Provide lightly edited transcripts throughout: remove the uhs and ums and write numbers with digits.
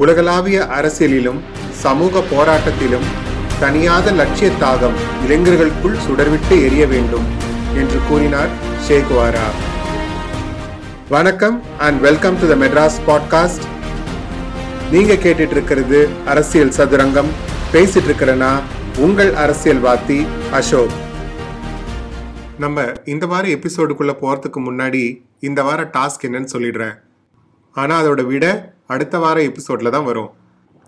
உலகளாவிய அரசியலிலும் சமூக போராட்டத்திலும் தனியாத லட்சிய தாகம் இளைஞர்களுக்குள் சுடர்விட்டு எரிய வேண்டும் என்று கூறினார் சே குவாரா. வணக்கம் and welcome to the Madras podcast. நீங்க கேட்டுட்டு இருக்கிறது அரசியல் சதுரங்கம். பேசிட்டு இருக்கிறேன்னா உங்கள் அரசியல்வாதி அசோக். நம்ம இந்த வார எபிசோடுக்குள்ள போறதுக்கு முன்னாடி இந்த வார டாஸ்க் என்னன்னு சொல்லிடுறேன். ஆனா அதோட விட அடுத்த வார எபிசோட்ல தான் வரும்.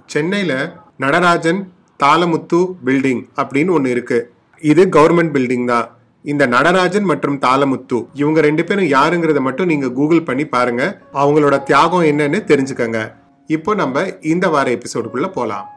சென்னையில் நடராஜன் தாளமுத்து பில்டிங் அப்படின்னு ஒன்று இருக்கு. இது கவர்மெண்ட் பில்டிங் தான். இந்த நடராஜன் மற்றும் தாளமுத்து இவங்க ரெண்டு பேரும் யாருங்கிறத மட்டும் நீங்க கூகுள் பண்ணி பாருங்க. அவங்களோட தியாகம் என்னன்னு தெரிஞ்சுக்கங்க. இப்போ நம்ம இந்த வார எபிசோடுக்குள்ள போலாம்.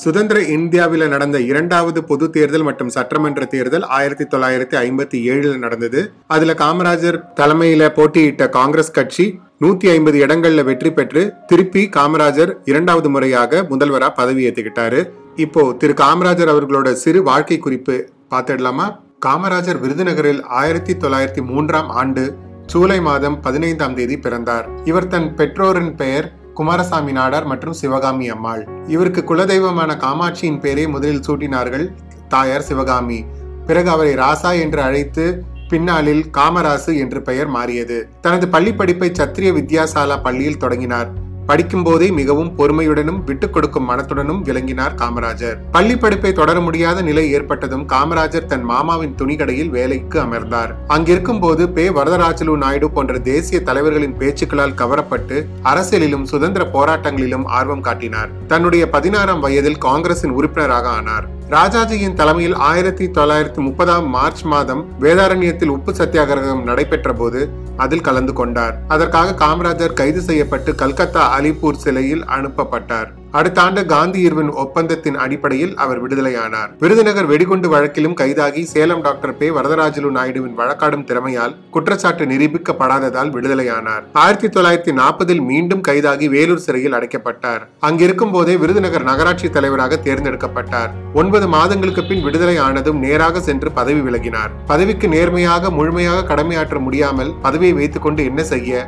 சுதந்திர இந்தியாவில் நடந்த இரண்டாவது பொது தேர்தல் மற்றும் சட்டமன்ற தேர்தல் 1957 நடந்தது. அதுல காமராஜர் தலைமையில போட்டியிட்ட காங்கிரஸ் கட்சி 150 இடங்கள்ல வெற்றி பெற்று திருப்பி காமராஜர் இரண்டாவது முறையாக முதல்வரா பதவி ஏற்றுக்கிட்டாரு. இப்போ திரு காமராஜர் அவர்களோட சிறு வாழ்க்கை குறிப்பு பார்த்துடலாமா? காமராஜர் விருதுநகரில் 1903 ஜூலை மாதம் 15 பிறந்தார். இவர் தன் பெற்றோரின் பெயர் குமாரசாமி நாடார் மற்றும் சிவகாமி அம்மாள். இவருக்கு குலதெய்வமான காமாட்சியின் பெயரை முதலில் சூட்டினார்கள் தாயார் சிவகாமி. பிறகு அவரை ராசா என்று அழைத்து பின்னாளில் காமராசு என்று பெயர் மாறியது. தனது பள்ளி படிப்பை சத்திரிய வித்யாசாலா பள்ளியில் தொடங்கினார். படிக்கும் போதே மிகவும் பொறுமையுடனும் விட்டுக் கொடுக்கும் மனத்துடனும் விளங்கினார் காமராஜர். பள்ளி படிப்பை தொடர முடியாத நிலை ஏற்பட்டதும் காமராஜர் தன் மாமாவின் துணிக்கடையில் வேலைக்கு அமர்ந்தார். அங்கிருக்கும் போது பே. வரதராஜலு நாயுடு போன்ற தேசிய தலைவர்களின் பேச்சுக்களால் கவரப்பட்டு அரசியலிலும் சுதந்திர போராட்டங்களிலும் ஆர்வம் காட்டினார். தன்னுடைய 16ஆம் வயதில் காங்கிரசின் உறுப்பினராக ஆனார். ராஜாஜியின் தலைமையில் 1930 மார்ச் மாதம் வேதாரண்யத்தில் உப்பு சத்தியாகிரகம் நடைபெற்ற போது அதில் கலந்து கொண்டார். அதற்காக காமராஜர் கைது செய்யப்பட்டு கல்கத்தா அலிப்பூர் சிறையில் அனுப்பப்பட்டார். அடுத்த ஆண்டு காந்தி இர்வின் ஒப்பந்தத்தின் அடிப்படையில் அவர் விடுதலையானார். விருதுநகர் வெடிகுண்டு வழக்கிலும் கைதாகி சேலம் டாக்டர் பே. வரதராஜலு நாயுடுவின் வழக்காடும் திறமையால் குற்றச்சாட்டு நிரூபிக்கப்படாததால் விடுதலையானார். 1940 மீண்டும் கைதாகி வேலூர் சிறையில் அடைக்கப்பட்டார். அங்கிருக்கும் போதே விருதுநகர் நகராட்சி தலைவராக தேர்ந்தெடுக்கப்பட்டார். 9 மாதங்களுக்கு பின் விடுதலை ஆனதும் நேராக சென்று பதவி விலகினார். பதவிக்கு நேர்மையாக முழுமையாக கடமையாற்ற முடியாமல் பதவியை வைத்துக் கொண்டு என்ன செய்ய?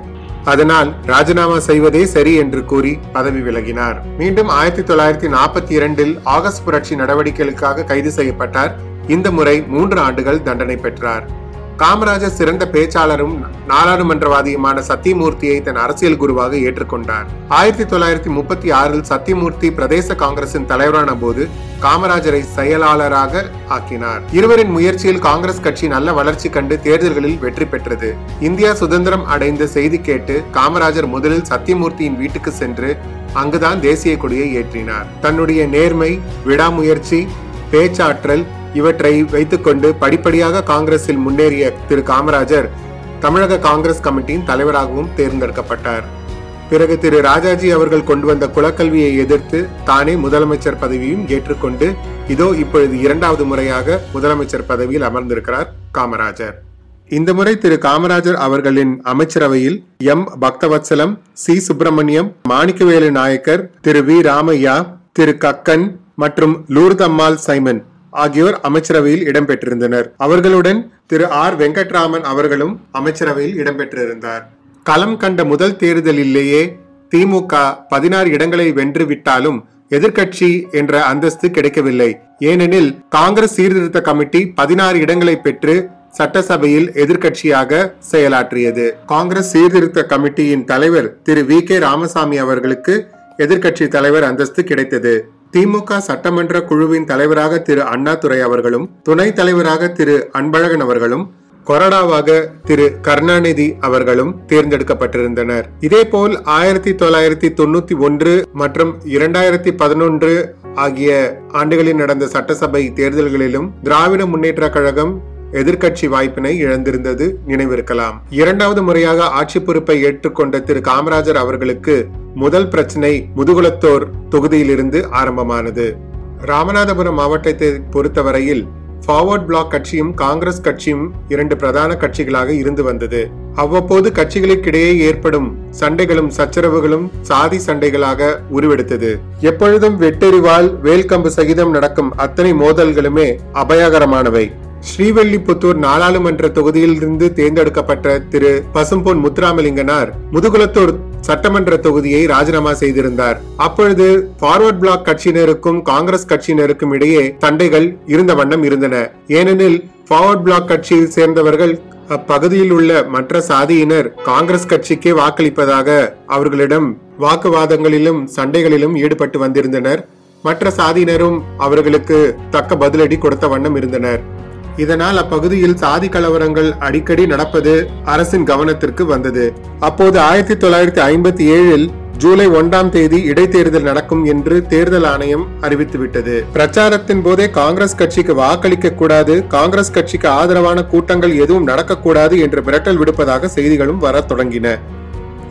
அதனால் ராஜினாமா செய்வதே சரி என்று கூறி பதவி விலகினார். மீண்டும் 1942 ஆகஸ்ட் புரட்சி நடவடிக்கைகளுக்காக கைது செய்யப்பட்டார். இந்த முறை 3 ஆண்டுகள் தண்டனை பெற்றார். காமராஜர் சிறந்த பேச்சாளரும் நாடாளுமன்றவாதியுமான சத்தியமூர்த்தியை தன் அரசியல் குருவாக ஏற்றுக்கொண்டார். 1936 சத்தியமூர்த்தி பிரதேச காங்கிரசின் தலைவரான போது காமராஜரை செயலாளராக ஆக்கினார். இருவரின் முயற்சியில் காங்கிரஸ் கட்சி நல்ல வளர்ச்சி கண்டு தேர்தல்களில் வெற்றி பெற்றது. இந்தியா சுதந்திரம் அடைந்த செய்தி கேட்டு காமராஜர் முதலில் சத்தியமூர்த்தியின் வீட்டுக்கு சென்று அங்குதான் தேசிய கொடியை ஏற்றினார். தன்னுடைய நேர்மை, விடாமுயற்சி, பேச்சாற்றல் இவற்றை வைத்துக்கொண்டு படிப்படியாக காங்கிரஸில் முன்னேறிய திரு காமராஜர் தமிழக காங்கிரஸ் கமிட்டியின் தலைவராகவும் தேர்ந்தெடுக்கப்பட்டார். பிறகு திரு ராஜாஜி அவர்கள் கொண்டு வந்த குலக்கல்வியை எதிர்த்து தானே முதலமைச்சர் பதவியும் ஏற்றுக்கொண்டு இதோ இப்பொழுது 2வது முறையாக முதலமைச்சர் பதவியில் அமர்ந்திருக்கிறார் காமராஜர். இந்த முறை திரு காமராஜர் அவர்களின் அமைச்சரவையில் M. Bhaktavatsalam, C. Subramaniam, Manickavelu Naicker, Thiru V. Ramaiah, Thiru Kakkan மற்றும் லூர்தம்மாள் சைமன் ஆகியோர் அமைச்சரவையில் இடம்பெற்றிருந்தனர். அவர்களுடன் திரு ஆர். வெங்கட்ராமன் அவர்களும் அமைச்சரவையில் இடம்பெற்றிருந்தார். களம் கண்ட முதல் தேர்தலிலேயே திமுக 16 இடங்களை வென்று விட்டாலும் எதிர்கட்சி என்ற அந்தஸ்து கிடைக்கவில்லை. ஏனெனில் காங்கிரஸ் சீர்திருத்த கமிட்டி 16 இடங்களை பெற்று சட்டசபையில் எதிர்கட்சியாக செயலாற்றியது. காங்கிரஸ் சீர்திருத்த கமிட்டியின் தலைவர் திரு வி. கே. ராமசாமி அவர்களுக்கு எதிர்கட்சி தலைவர் அந்தஸ்து கிடைத்தது. திமுக சட்டமன்ற குழுவின் தலைவராக திரு அண்ணாதுரை அவர்களும், துணைத் தலைவராக திரு அன்பழகன் அவர்களும், கொறடாவாக திரு கருணாநிதி அவர்களும் தேர்ந்தெடுக்கப்பட்டிருந்தனர். இதேபோல் 1991 மற்றும் 2011 ஆகிய ஆண்டுகளில் நடந்த சட்டசபை தேர்தல்களிலும் திராவிட முன்னேற்ற கழகம் எதிர்கட்சி வாய்ப்பினை இழந்திருந்தது நினைவிருக்கலாம். 2வது முறையாக ஆட்சி பொறுப்பை ஏற்றுக்கொண்ட திரு காமராஜர் அவர்களுக்கு முதல் பிரச்சனை முதுகுளத்தோர் தொகுதியிலிருந்து ஆரம்பமானது. ராமநாதபுரம் மாவட்டத்தை பொறுத்தவரையில் ஃபார்வர்ட் பிளாக் கட்சியும் காங்கிரஸ் கட்சியும் 2 பிரதான கட்சிகளாக இருந்து வந்தது. அவ்வப்போது கட்சிகளுக்கிடையே ஏற்படும் சண்டைகளும் சச்சரவுகளும் சாதி சண்டைகளாக உருவெடுத்தது. எப்பொழுதும் வெட்டெறிவால் வேல்கம்பு சகிதம் நடக்கும் அத்தனை மோதல்களுமே அபாயகரமானவை. ஸ்ரீவெல்லிபுத்தூர் நாடாளுமன்ற தொகுதியிலிருந்து தேர்ந்தெடுக்கப்பட்ட திரு பசும்பொன் முத்துராமலிங்கனார் முதுகுளத்தூர் சட்டமன்ற தொகுதியை ராஜினாமா செய்திருந்தார். அப்பொழுது ஃபார்வர்ட் பிளாக் கட்சியினருக்கும் காங்கிரஸ் கட்சியினருக்கும் இடையே சண்டைகள் இருந்த வண்ணம் இருந்தன. ஏனெனில் ஃபார்வர்ட் பிளாக் கட்சியில் சேர்ந்தவர்கள் அப்பகுதியில் உள்ள மற்ற சாதியினர் காங்கிரஸ் கட்சிக்கே வாக்களிப்பதாக அவர்களிடம் வாக்குவாதங்களிலும் சண்டைகளிலும் ஈடுபட்டு வந்திருந்தனர். மற்ற சாதியினரும் அவர்களுக்கு தக்க பதிலடி கொடுத்த வண்ணம் இருந்தனர். இதனால் அப்பகுதியில் சாதி கலவரங்கள் அடிக்கடி நடப்பது அரசின் கவனத்திற்கு வந்தது. அப்போது 1957 ஜூலை 1 இடைத்தேர்தல் நடக்கும் என்று தேர்தல் ஆணையம் அறிவித்துவிட்டது. பிரச்சாரத்தின் போதே காங்கிரஸ் கட்சிக்கு வாக்களிக்க கூடாது, காங்கிரஸ் கட்சிக்கு ஆதரவான கூட்டங்கள் எதுவும் நடக்கக்கூடாது என்று மிரட்டல் விடுப்பதாக செய்திகளும் வர தொடங்கின.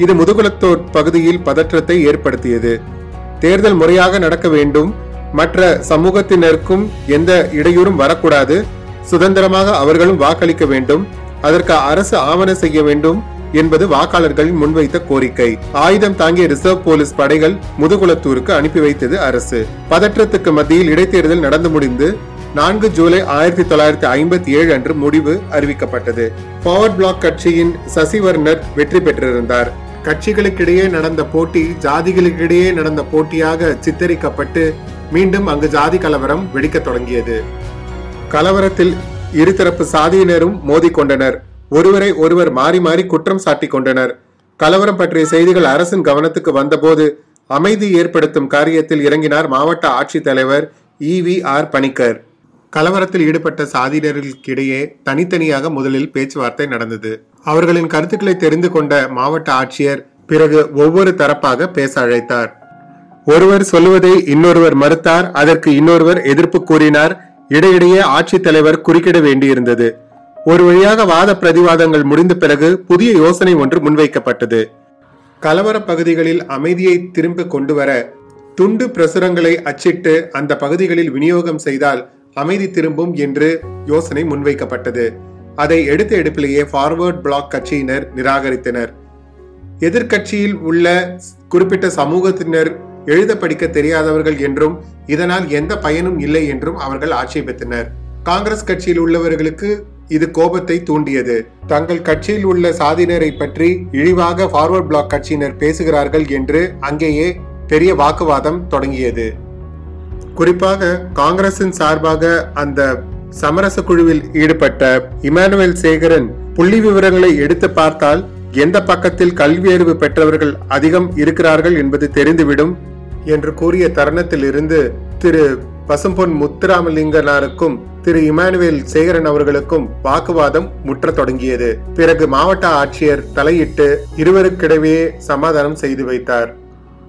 இது முதுகுளத்தூர் பகுதியில் பதற்றத்தை ஏற்படுத்தியது. தேர்தல் முறையாக நடக்க வேண்டும், மற்ற சமூகத்தினருக்கும் எந்த இடையூறும் வரக்கூடாது, சுதந்திரமாக அவர்களும் வாக்களிக்க வேண்டும், அதற்கு அரசு ஆவண செய்ய வேண்டும் என்பது வாக்காளர்களின் முன்வைத்த கோரிக்கை. ஆயுதம் தாங்கிய ரிசர்வ் போலீஸ் படைகள் முதுகுளத்தூருக்கு அனுப்பி வைத்தது அரசு. பதற்றத்துக்கு மத்தியில் இடைத்தேர்தல் நடந்து முடிந்து 4 ஜூலை 1957 அன்று முடிவு அறிவிக்கப்பட்டது. ஃபார்வர்ட் பிளாக் கட்சியின் சசிவர்ணர் வெற்றி பெற்றிருந்தார். கட்சிகளுக்கிடையே நடந்த போட்டி ஜாதிகளுக்கிடையே நடந்த போட்டியாக சித்தரிக்கப்பட்டு மீண்டும் அங்கு ஜாதி கலவரம் வெடிக்க தொடங்கியது. கலவரத்தில் இருதரப்பு சாதியினரும் மோதிக்கொண்டனர். ஒருவரை ஒருவர் மாறி மாறி குற்றம் சாட்டிக் கொண்டனர். கலவரம் பற்றிய செய்திகள் அரசின் கவனத்துக்கு வந்தபோது அமைதி ஏற்படுத்தும் காரியத்தில் இறங்கினார் மாவட்ட ஆட்சித்தலைவர் EVR பணிக்கர். கலவரத்தில் ஈடுபட்ட சாதியினர்களுக்கிடையே தனித்தனியாக முதலில் பேச்சுவார்த்தை நடந்தது. அவர்களின் கருத்துக்களை தெரிந்து கொண்ட மாவட்ட ஆட்சியர் பிறகு ஒவ்வொரு தரப்பாக பேச அழைத்தார். ஒருவர் சொல்லுவதை இன்னொருவர் மறுத்தார். அதற்கு இன்னொருவர் எதிர்ப்பு கூறினார். இடையிடையே ஆட்சித்தலைவர் குறுக்கிட வேண்டியிருந்தது. ஒரு வழியாக வாத பிரதிவாதங்கள் முடிந்த பிறகு புதிய யோசனை ஒன்று முன்வைக்கப்பட்டது. கலவர பகுதிகளில் அமைதியை திரும்ப கொண்டு வர துண்டு பிரசுரங்களை அச்சிட்டு அந்த பகுதிகளில் விநியோகம் செய்தால் அமைதி திரும்பும் என்று யோசனை முன்வைக்கப்பட்டது. அதை எடுத்த எடுப்பிலேயே ஃபார்வர்ட் பிளாக் கட்சியினர் நிராகரித்தனர். எதிர்கட்சியில் உள்ள குறிப்பிட்ட சமூகத்தினர் எழுத படிக்க தெரியாதவர்கள் என்றும் இதனால் எந்த பயனும் இல்லை என்றும் அவர்கள் ஆட்சேபித்தனர். காங்கிரஸ் கட்சியில் உள்ளவர்களுக்கு இது கோபத்தை தூண்டியது. தங்கள் கட்சியில் உள்ள சாதியினரை பற்றி இழிவாக ஃபார்வர்ட் பிளாக் கட்சியினர் பேசுகிறார்கள் என்று அங்கேயே பெரிய வாக்குவாதம் தொடங்கியது. குறிப்பாக காங்கிரசின் சார்பாக அந்த சமரச குழுவில் ஈடுபட்ட இமானுவேல் சேகரன் புள்ளி விவரங்களை எடுத்து பார்த்தால் எந்த பக்கத்தில் கல்வியறிவு பெற்றவர்கள் அதிகம் இருக்கிறார்கள் என்பது தெரிந்துவிடும் என்று கூறிய தருணத்தில் இருந்து திரு பசும்பொன் முத்துராமலிங்கனாருக்கும் திரு இமானுவேல் சேகரன் அவர்களுக்கும் வாக்குவாதம் முற்ற தொடங்கியது. பிறகு மாவட்ட ஆட்சியர் தலையிட்டு இருவருக்கிடையே சமாதானம் செய்து வைத்தார்.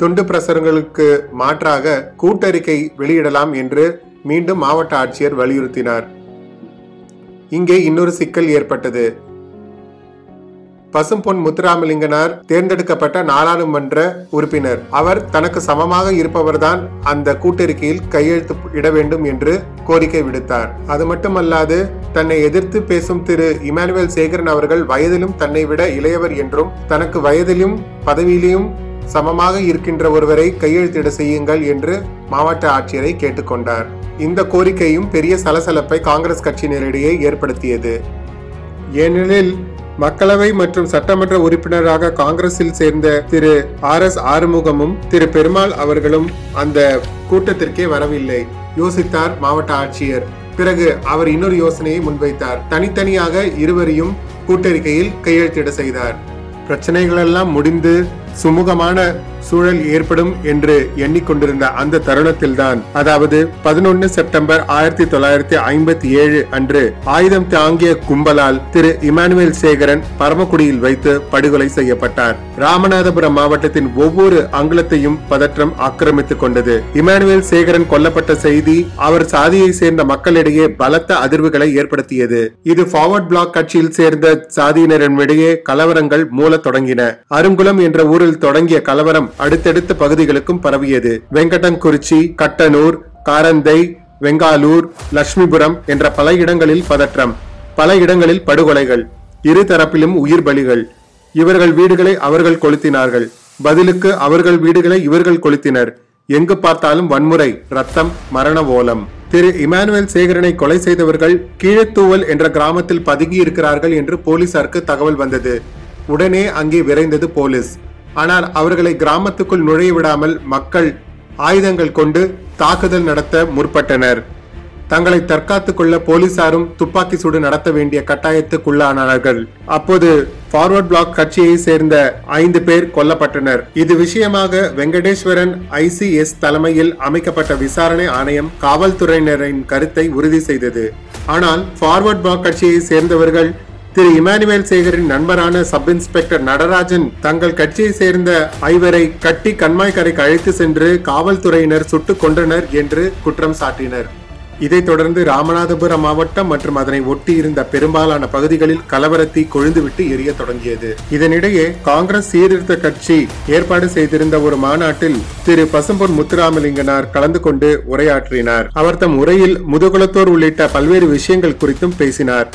துண்டு பிரசுரங்களுக்கு மாற்றாக கூட்டறிக்கை வெளியிடலாம் என்று மீண்டும் மாவட்ட ஆட்சியர் வலியுறுத்தினார். இங்கே இன்னொரு சிக்கல் ஏற்பட்டது. பசும்பொன் முத்துராமலிங்கனார் தேர்ந்தெடுக்கப்பட்ட நாடாளுமன்ற உறுப்பினர். அவர் தனக்கு சமமாக இருப்பவர்தான் அந்த கூட்டறிக்கையில் கையெழுத்து இட வேண்டும் என்று கோரிக்கை விடுத்தார். அது மட்டுமல்லாது தன்னை எதிர்த்து பேசும் திரு இமானுவேல் சேகரன் அவர்கள் வயதிலும் தன்னை விட இளையவர் என்றும் தனக்கு வயதிலும் பதவியிலும் சமமாக இருக்கின்ற ஒருவரை கையெழுத்திட செய்யுங்கள் என்று மாவட்ட ஆட்சியரை கேட்டுக்கொண்டார். இந்த கோரிக்கையும் பெரிய சலசலப்பை காங்கிரஸ் கட்சியினரிடையே ஏற்படுத்தியது. ஏனெனில் மக்களவை மற்றும் சட்டமன்ற உறுப்பினராக காங்கிரஸில் சேர்ந்த திரு RS ஆறுமுகமும் திரு பெருமாள் அவர்களும் அந்த கூட்டத்திற்கே வரவில்லை. யோசித்தார் மாவட்ட ஆட்சியர். பிறகு அவர் இன்னொரு யோசனையை முன்வைத்தார். தனித்தனியாக இருவரையும் கூட்டறிக்கையில் கையெழுத்திட செய்தார். பிரச்சனைகள் எல்லாம் முடிந்து சுமூகமான சூழல் ஏற்படும் என்று எண்ணிக்கொண்டிருந்த அந்த தருணத்தில் தான், அதாவது 11 செப்டம்பர் 1957 அன்று ஆயுதம் தாங்கிய கும்பலால் திரு இமானுவேல் சேகரன் பரமக்குடியில் வைத்து படுகொலை செய்யப்பட்டார். ராமநாதபுரம் மாவட்டத்தின் ஒவ்வொரு அங்குலத்தையும் பதற்றம் ஆக்கிரமித்துக் கொண்டது. இமானுவேல் சேகரன் கொல்லப்பட்ட செய்தி அவர் சாதியை சேர்ந்த மக்களிடையே பலத்த அதிர்வுகளை ஏற்படுத்தியது. இது ஃபார்வர்ட் பிளாக் கட்சியில் சேர்ந்த சாதியினரிடையே கலவரங்கள் மூல தொடங்கின. அருங்குளம் என்ற ஊரில் தொடங்கிய கலவரம் அடுத்தடுத்த பகுதிகளுக்கும் பரவியது. வெங்கடங்குறிச்சி, கட்டனூர், காரந்தை, வெங்காலூர், லட்சுமிபுரம் என்ற பல இடங்களில் பதற்றம், பல இடங்களில் படுகொலைகள், இரு தரப்பிலும் உயிர் பலிகள். இவர்கள் வீடுகளை அவர்கள் கொளுத்தினார்கள், பதிலுக்கு அவர்கள் வீடுகளை இவர்கள் கொளுத்தினர். எங்கு பார்த்தாலும் வன்முறை, ரத்தம், மரண ஓலம். திரு இமானுவேல் சேகரனை கொலை செய்தவர்கள் கீழத்தூவல் என்ற கிராமத்தில் பதுங்கி இருக்கிறார்கள் என்று போலீசாருக்கு தகவல் வந்தது. உடனே அங்கே விரைந்தது போலீஸ். ஆனால் அவர்களை கிராமத்துக்குள் நுழைய விடாமல் மக்கள் ஆயுதங்கள் கொண்டு தாக்குதல் நடத்த முற்பட்டனர். தங்களை தற்காத்துக் கொள்ள போலீசாரும் துப்பாக்கி சூடு நடத்த வேண்டிய கட்டாயத்துக்குள்ளானார்கள். அப்போது ஃபார்வர்ட் பிளாக் கட்சியை சேர்ந்த 5 பேர் கொல்லப்பட்டனர். இது விஷயமாக வெங்கடேஸ்வரன் ICS தலைமையில் அமைக்கப்பட்ட விசாரணை ஆணையம் காவல்துறையினரின் கருத்தை உறுதி செய்தது. ஆனால் ஃபார்வர்ட் பிளாக் கட்சியை சேர்ந்தவர்கள் திரு இமானுவேல் சேகரின் நண்பரான சப் இன்ஸ்பெக்டர் நடராஜன் தங்கள் கட்சியை சேர்ந்த 5 கட்டி கண்மாய்க்கரைக்கு அழைத்து சென்று காவல்துறையினர் சுட்டுக் கொன்றனர் என்று குற்றம் சாட்டினர். இதைத் தொடர்ந்து ராமநாதபுரம் மாவட்டம் மற்றும் அதனை ஒட்டி இருந்த பெரும்பாலான பகுதிகளில் கலவரத்தை கொழுந்துவிட்டு எரிய தொடங்கியது. இதனிடையே காங்கிரஸ் சீர்திருத்த கட்சி ஏற்பாடு செய்திருந்த ஒரு மாநாட்டில் திரு பசும்பொன் முத்துராமலிங்கனார் கலந்து கொண்டு உரையாற்றினார். அவர் தம் உரையில் முதுகுலத்தோர் உள்ளிட்ட பல்வேறு விஷயங்கள் குறித்தும் பேசினார்.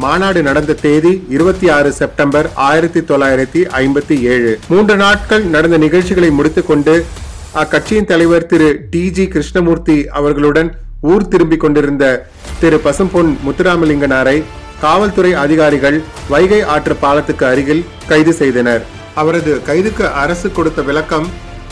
மாநாடு நடந்த தேதி 26 செப்டம்பர் 1957. 3 நாட்கள் நடந்த நிகழ்ச்சிகளை முடித்துக் கொண்டு அக்கட்சியின் தலைவர் திரு TG கிருஷ்ணமூர்த்தி அவர்களுடன் ஊர் திரும்பிக் கொண்டிருந்த திரு பசும்பொன் முத்துராமலிங்கனாரை காவல்துறை அதிகாரிகள் வைகை ஆற்று பாலத்துக்கு அருகில் கைது செய்தனர். அவரது கைதுக்கு அரசு கொடுத்த விளக்கம்,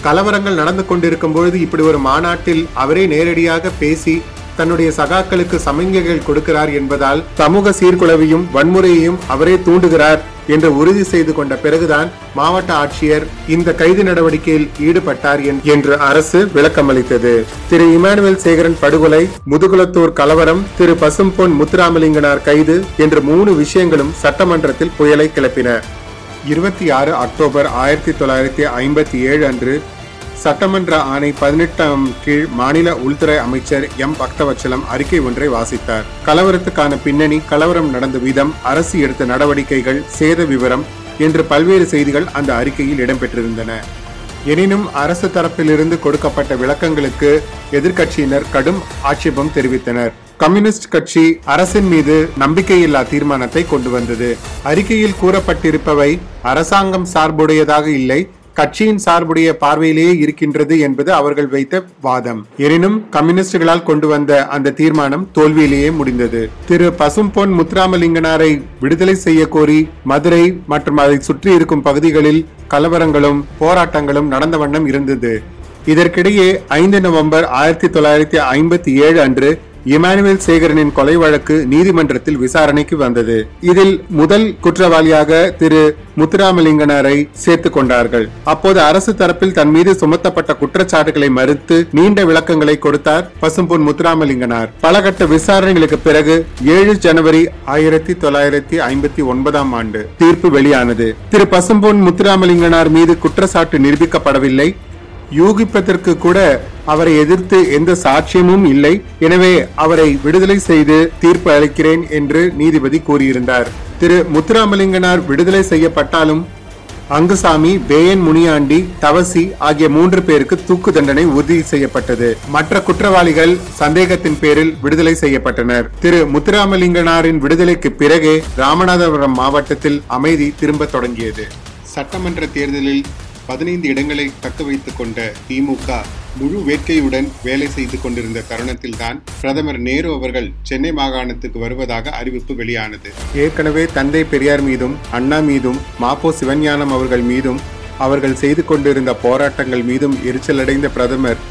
கலவரங்கள் நடந்து கொண்டிருக்கும் பொழுது இப்படி ஒரு மாநாட்டில் அவரே நேரடியாக பேசி தன்னுடைய சகாக்களுக்கு சமிங்கைகள் கொடுக்கிறார் என்பதால் சமூக சீர்குலைவையும் வன்முறையையும் அவரே தூண்டுகிறார் என்று உறுதி செய்து கொண்ட பிறகுதான் மாவட்ட ஆட்சியர் இந்த கைது நடவடிக்கையில் ஈடுபட்டார் என்று அரசு விளக்கமளித்தது. திரு இமானுவேல் சேகரன் படுகொலை, முதுகுலத்தூர் கலவரம், திரு பசும்பொன் முத்துராமலிங்கனார் கைது என்ற 3 விஷயங்களும் சட்டமன்றத்தில் புயலை கிளப்பின. 26 அக்டோபர் 1957 அன்று சட்டமன்ற ஆணை 18 கீழ் மாநில உள்துறை அமைச்சர் M. பக்தவச்சலம் அறிக்கை ஒன்றை வாசித்தார். கலவரத்துக்கான பின்னணி, கலவரம் நடந்த விதம், அரசு எடுத்த நடவடிக்கைகள், சேத விவரம் என்று பல்வேறு செய்திகள் அந்த அறிக்கையில் இடம்பெற்றிருந்தன. எனினும் அரசு தரப்பிலிருந்து கொடுக்கப்பட்ட விளக்கங்களுக்கு எதிர்க்கட்சியினர் கடும் ஆட்சேபம் தெரிவித்தனர். கம்யூனிஸ்ட் கட்சி அரசின் மீது நம்பிக்கையில்லா தீர்மானத்தை கொண்டு வந்தது. அறிக்கையில் கூறப்பட்டிருப்பவை அரசாங்கம் சார்புடையதாக இல்லை, கட்சியின் சார்புடைய பார்வையிலேயே இருக்கின்றது என்பது அவர்கள் வைத்த வாதம். எனினும் கம்யூனிஸ்டுகளால் கொண்டு வந்த அந்த தீர்மானம் தோல்வியிலேயே முடிந்தது. திரு பசும்பொன் முத்துராமலிங்கனாரை விடுதலை செய்ய கோரி மதுரை மற்றும் அதை சுற்றி இருக்கும் பகுதிகளில் கலவரங்களும் போராட்டங்களும் நடந்த வண்ணம் இருந்தது. இதற்கிடையே 5 நவம்பர் 1957 அன்று இமானுவேல் சேகரனின் கொலை வழக்கு நீதிமன்றத்தில் விசாரணைக்கு வந்தது. இதில் முதல் குற்றவாளியாக திரு முத்துராமலிங்கனாரை சேர்த்துக் கொண்டார்கள். அப்போது அரசு தரப்பில் தன் மீது சுமத்தப்பட்ட குற்றச்சாட்டுகளை மறுத்து நீண்ட விளக்கங்களை கொடுத்தார் பசும்பொன் முத்துராமலிங்கனார். பல கட்ட விசாரணைகளுக்கு பிறகு 7 ஜனவரி 1959 ஆண்டு தீர்ப்பு வெளியானது. திரு பசும்பொன் முத்துராமலிங்கனார் மீது குற்றச்சாட்டு நிரூபிக்கப்படவில்லை. யூகிப்பதற்கு கூட அவரை எதிர்த்து எந்த சாட்சியமும் இல்லை. எனவே அவரை விடுதலை செய்து தீர்ப்பு அளிக்கிறேன் என்று நீதிபதி கூறியிருந்தார். திரு முத்துராமலிங்கனார் விடுதலை செய்யப்பட்டாலும் அங்குசாமி, வேயன் முனியாண்டி, தவசி ஆகிய 3 பேருக்கு தூக்கு தண்டனை உறுதி செய்யப்பட்டது. மற்ற குற்றவாளிகள் சந்தேகத்தின் பேரில் விடுதலை செய்யப்பட்டனர். திரு முத்துராமலிங்கனாரின் விடுதலைக்கு பிறகே ராமநாதபுரம் மாவட்டத்தில் அமைதி திரும்ப தொடங்கியது. சட்டமன்ற தேர்தலில் 15 இடங்களை தக்க வைத்துக் கொண்ட திமுக முழு வேட்கையுடன் வேலை செய்து கொண்டிருந்த தருணத்தில் தான் பிரதமர் நேரு அவர்கள் சென்னை மாகாணத்துக்கு வருவதாக அறிவிப்பு வெளியானது. ஏற்கனவே தந்தை பெரியார் மீதும் அண்ணா மீதும் மாப்போ சிவஞானம் அவர்கள் மீதும் அவர்கள் செய்து கொண்டிருந்த போராட்டங்கள் மீதும் எரிச்சலடைந்த பிரதமர்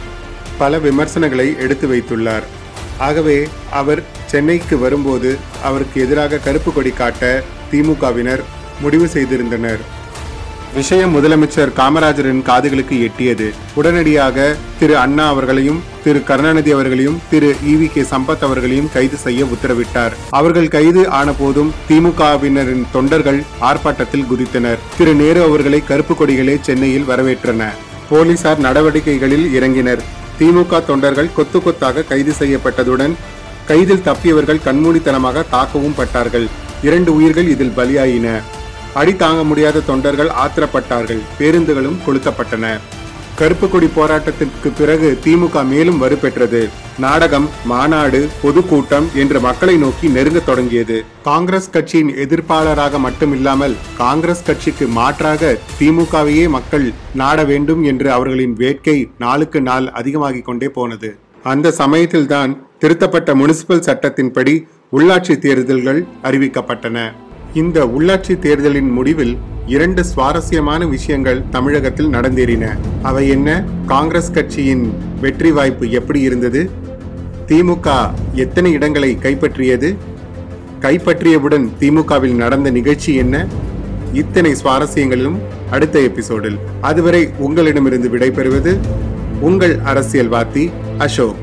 பல விமர்சனங்களை எடுத்து வைத்துள்ளார். ஆகவே அவர் சென்னைக்கு வரும்போது அவருக்கு எதிராக கருப்பு கொடி காட்ட திமுகவினர் முடிவு செய்திருந்தனர். விஷயம் முதலமைச்சர் காமராஜரின் காதுகளுக்கு எட்டியது. உடனடியாக திரு அண்ணா அவர்களையும் திரு கருணாநிதி அவர்களையும் திரு EVK சம்பத் அவர்களையும் கைது செய்ய உத்தரவிட்டார். அவர்கள் கைது ஆன போதும் திமுகவினரின் தொண்டர்கள் ஆர்ப்பாட்டத்தில் குதித்தனர். திரு நேரு அவர்களை கருப்பு கொடிகளே சென்னையில் வரவேற்றன. போலீசார் நடவடிக்கைகளில் இறங்கினர். திமுக தொண்டர்கள் கொத்து கொத்தாக கைது செய்யப்பட்டதுடன் கைதில் தப்பியவர்கள் கண்மூடித்தனமாக தாக்கவும் பட்டார்கள். 2 உயிர்கள் இதில் பலியாயின. அடி தாங்க முடியாத தொண்டர்கள் ஆத்திரப்பட்டார்கள். பேருந்துகளும் கொளுத்தப்பட்டன. கருப்பு கொடி போராட்டத்திற்கு பிறகு திமுக மேலும் வலுப்பெற்றது. நாடகம், மாநாடு, பொதுக்கூட்டம் என்று மக்களை நோக்கி நெருங்க தொடங்கியது. காங்கிரஸ் கட்சியின் எதிர்ப்பாளராக மட்டுமில்லாமல் காங்கிரஸ் கட்சிக்கு மாற்றாக திமுகவையே மக்கள் நாட வேண்டும் என்று அவர்களின் வேட்கை நாளுக்கு நாள் அதிகமாகிக் கொண்டே போனது. அந்த சமயத்தில்தான் திருத்தப்பட்ட முனிசிபல் சட்டத்தின்படி உள்ளாட்சி தேர்தல்கள் அறிவிக்கப்பட்டன. இந்த உள்ளாட்சி தேர்தலின் முடிவில் 2 சுவாரஸ்யமான விஷயங்கள் தமிழகத்தில் நடந்தேறின. அவை என்ன? காங்கிரஸ் கட்சியின் வெற்றி வாய்ப்பு எப்படி இருந்தது? திமுக எத்தனை இடங்களை கைப்பற்றியது? கைப்பற்றியவுடன் திமுகவில் நடந்த நிகழ்ச்சி என்ன? இத்தனை சுவாரஸ்யங்களிலும் அடுத்த எபிசோடில். அதுவரை உங்களிடமிருந்து விடைபெறுவது உங்கள் அரசியல்வாதி அசோக்.